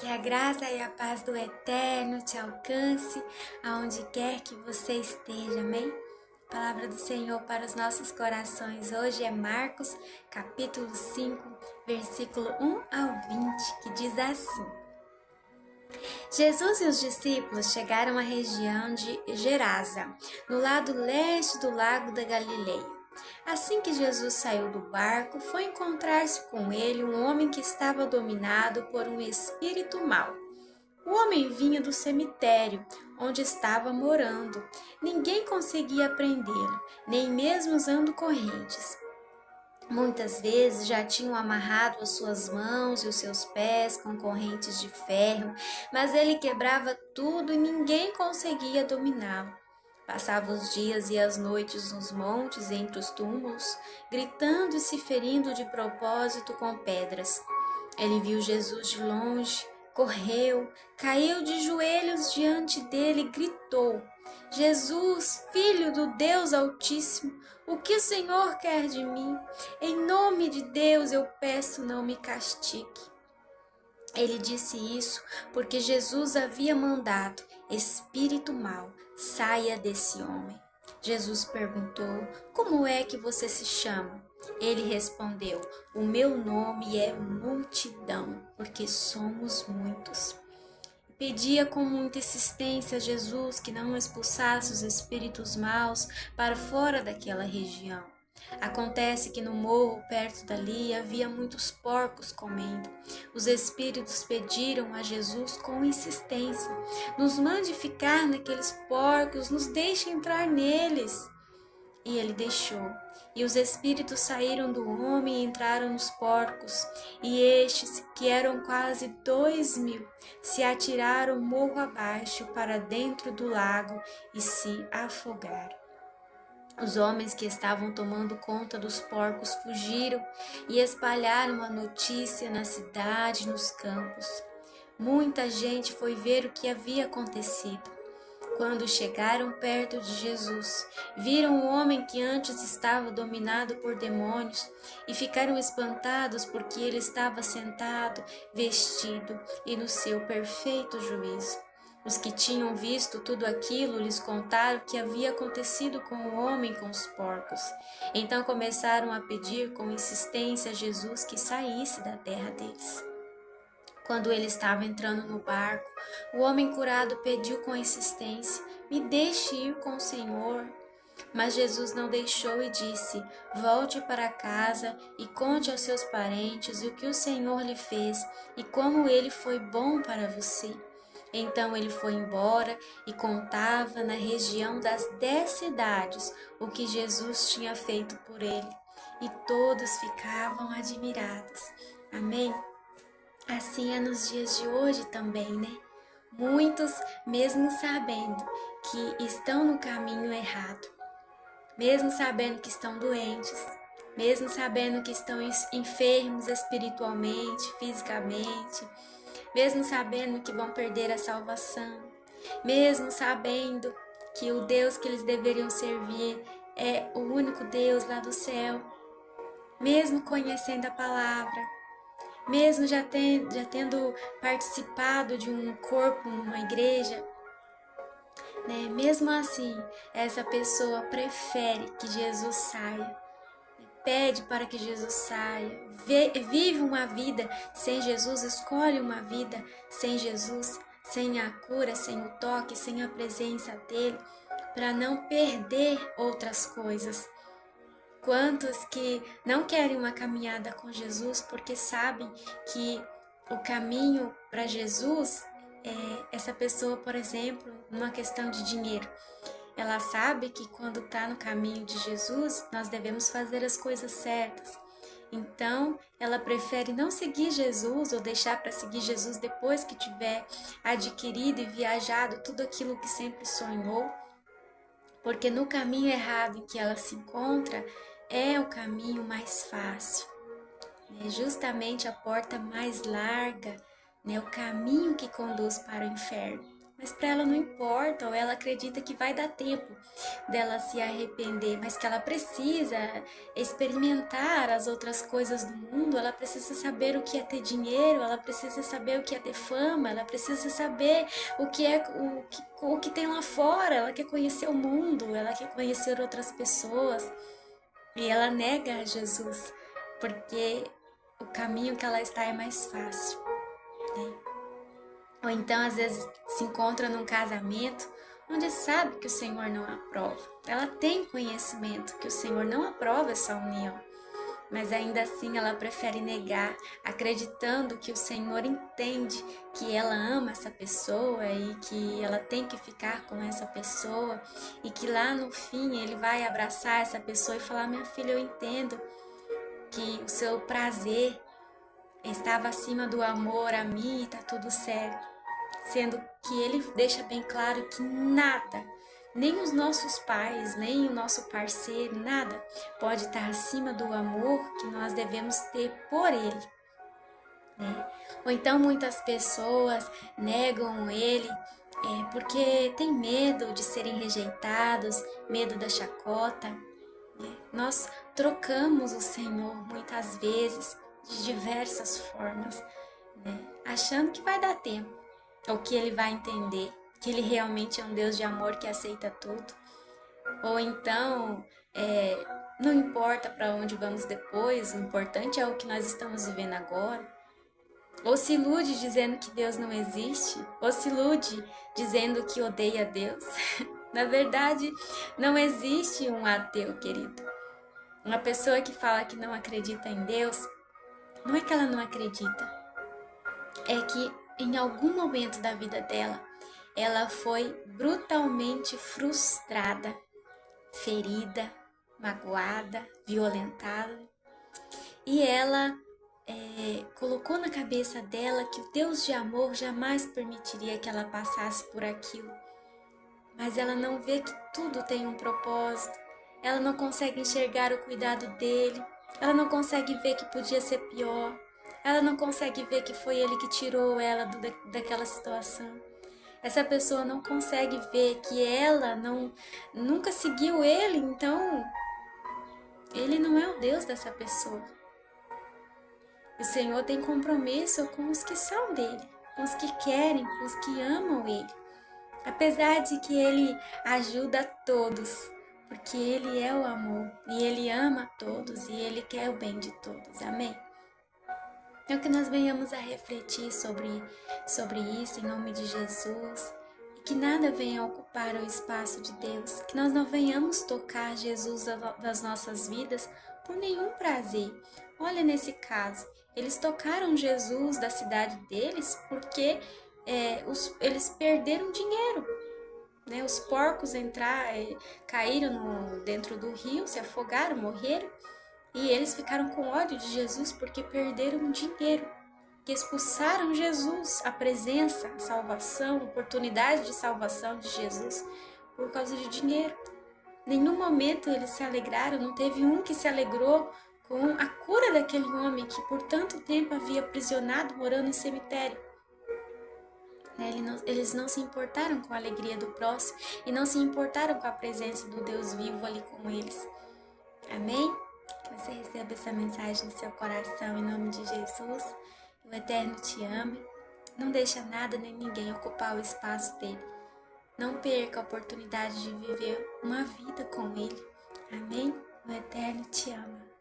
Que a graça e a paz do Eterno te alcance aonde quer que você esteja, amém? A palavra do Senhor para os nossos corações hoje é Marcos, capítulo 5, versículo 1 ao 20, que diz assim: Jesus e os discípulos chegaram à região de Gerasa, no lado leste do lago da Galileia. Assim que Jesus saiu do barco, foi encontrar-se com ele um homem que estava dominado por um espírito mau. O homem vinha do cemitério, onde estava morando. Ninguém conseguia prendê-lo, nem mesmo usando correntes. Muitas vezes já tinham amarrado as suas mãos e os seus pés com correntes de ferro, mas ele quebrava tudo e ninguém conseguia dominá-lo. Passava os dias e as noites nos montes entre os túmulos, gritando e se ferindo de propósito com pedras. Ele viu Jesus de longe, correu, caiu de joelhos diante dele e gritou: Jesus, Filho do Deus Altíssimo, o que o Senhor quer de mim? Em nome de Deus eu peço, não me castigue. Ele disse isso porque Jesus havia mandado: espírito mau, saia desse homem. Jesus perguntou: como é que você se chama? Ele respondeu: o meu nome é Multidão, porque somos muitos. Pedia com muita insistência a Jesus que não expulsasse os espíritos maus para fora daquela região. Acontece que no morro perto dali havia muitos porcos comendo. Os espíritos pediram a Jesus com insistência: nos mande ficar naqueles porcos, nos deixe entrar neles. E ele deixou. E os espíritos saíram do homem e entraram nos porcos. E estes, que eram quase 2.000, se atiraram morro abaixo para dentro do lago e se afogaram. Os homens que estavam tomando conta dos porcos fugiram e espalharam a notícia na cidade e nos campos. Muita gente foi ver o que havia acontecido. Quando chegaram perto de Jesus, viram o homem que antes estava dominado por demônios e ficaram espantados porque ele estava sentado, vestido e no seu perfeito juízo. Os que tinham visto tudo aquilo lhes contaram o que havia acontecido com o homem com os porcos. Então começaram a pedir com insistência a Jesus que saísse da terra deles. Quando ele estava entrando no barco, o homem curado pediu com insistência: me deixe ir com o Senhor. Mas Jesus não deixou e disse: volte para casa e conte aos seus parentes o que o Senhor lhe fez e como ele foi bom para você. Então ele foi embora e contava na região das 10 cidades o que Jesus tinha feito por ele. E todos ficavam admirados. Amém? Assim é nos dias de hoje também, né? Muitos, mesmo sabendo que estão no caminho errado, mesmo sabendo que estão doentes, mesmo sabendo que estão enfermos espiritualmente, fisicamente, mesmo sabendo que vão perder a salvação, mesmo sabendo que o Deus que eles deveriam servir é o único Deus lá do céu, mesmo conhecendo a palavra, mesmo já tendo participado de um corpo numa igreja, né? Mesmo assim, essa pessoa prefere que Jesus saia, pede para que Jesus saia, vive uma vida sem Jesus, escolhe uma vida sem Jesus, sem a cura, sem o toque, sem a presença dele, para não perder outras coisas. Quantos que não querem uma caminhada com Jesus porque sabem que o caminho para Jesus é essa pessoa, por exemplo, numa questão de dinheiro. Ela sabe que quando está no caminho de Jesus, nós devemos fazer as coisas certas. Então, ela prefere não seguir Jesus ou deixar para seguir Jesus depois que tiver adquirido e viajado tudo aquilo que sempre sonhou, porque no caminho errado em que ela se encontra é o caminho mais fácil, é justamente a porta mais larga, né? O caminho que conduz para o inferno. mas para ela não importa, ou ela acredita que vai dar tempo dela se arrepender, mas que ela precisa experimentar as outras coisas do mundo, ela precisa saber o que é ter dinheiro, ela precisa saber o que é ter fama, ela precisa saber o que é o que tem lá fora, ela quer conhecer o mundo, ela quer conhecer outras pessoas, e ela nega a Jesus, porque o caminho que ela está é mais fácil, né? Ou então, às vezes, se encontra num casamento onde sabe que o Senhor não aprova. Ela tem conhecimento que o Senhor não aprova essa união, mas ainda assim ela prefere negar, acreditando que o Senhor entende que ela ama essa pessoa e que ela tem que ficar com essa pessoa e que lá no fim ele vai abraçar essa pessoa e falar: minha filha, eu entendo que o seu prazer estava acima do amor a mim e tá tudo certo. Sendo que ele deixa bem claro que nada, nem os nossos pais, nem o nosso parceiro, nada pode estar acima do amor que nós devemos ter por ele, né? Ou então muitas pessoas negam ele porque tem medo de serem rejeitados, medo da chacota, né? Nós trocamos o Senhor muitas vezes de diversas formas, né? Achando que vai dar tempo, ou que ele vai entender que ele realmente é um Deus de amor que aceita tudo. Ou então, não importa para onde vamos depois, o importante é o que nós estamos vivendo agora. Ou se ilude dizendo que Deus não existe, ou se ilude dizendo que odeia Deus. Na verdade, não existe um ateu, querido. Uma pessoa que fala que não acredita em Deus, não é que ela não acredita, é que em algum momento da vida dela, ela foi brutalmente frustrada, ferida, magoada, violentada. E ela colocou na cabeça dela que o Deus de amor jamais permitiria que ela passasse por aquilo. Mas ela não vê que tudo tem um propósito. Ela não consegue enxergar o cuidado dele. Ela não consegue ver que podia ser pior. Ela não consegue ver que foi ele que tirou ela daquela situação. Essa pessoa não consegue ver que ela nunca seguiu ele, então ele não é o Deus dessa pessoa. O Senhor tem compromisso com os que são dele, com os que querem, com os que amam ele. Apesar de que ele ajuda a todos, porque ele é o amor e ele ama a todos e ele quer o bem de todos. Amém? Então que nós venhamos a refletir sobre isso em nome de Jesus. E que nada venha ocupar o espaço de Deus. Que nós não venhamos tocar Jesus das nossas vidas por nenhum prazer. Olha nesse caso, eles tocaram Jesus da cidade deles porque eles perderam dinheiro. Né? Os porcos caíram dentro do rio, se afogaram, morreram. E eles ficaram com ódio de Jesus porque perderam dinheiro, que expulsaram Jesus, a presença, a salvação, a oportunidade de salvação de Jesus por causa de dinheiro. Nenhum momento eles se alegraram, não teve um que se alegrou com a cura daquele homem que por tanto tempo havia aprisionado, morando em cemitério. Eles não se importaram com a alegria do próximo e não se importaram com a presença do Deus vivo ali com eles. Amém? Que você receba essa mensagem no seu coração em nome de Jesus. O Eterno te ame. Não deixa nada nem ninguém ocupar o espaço dele. Não perca a oportunidade de viver uma vida com ele. Amém? O Eterno te ama.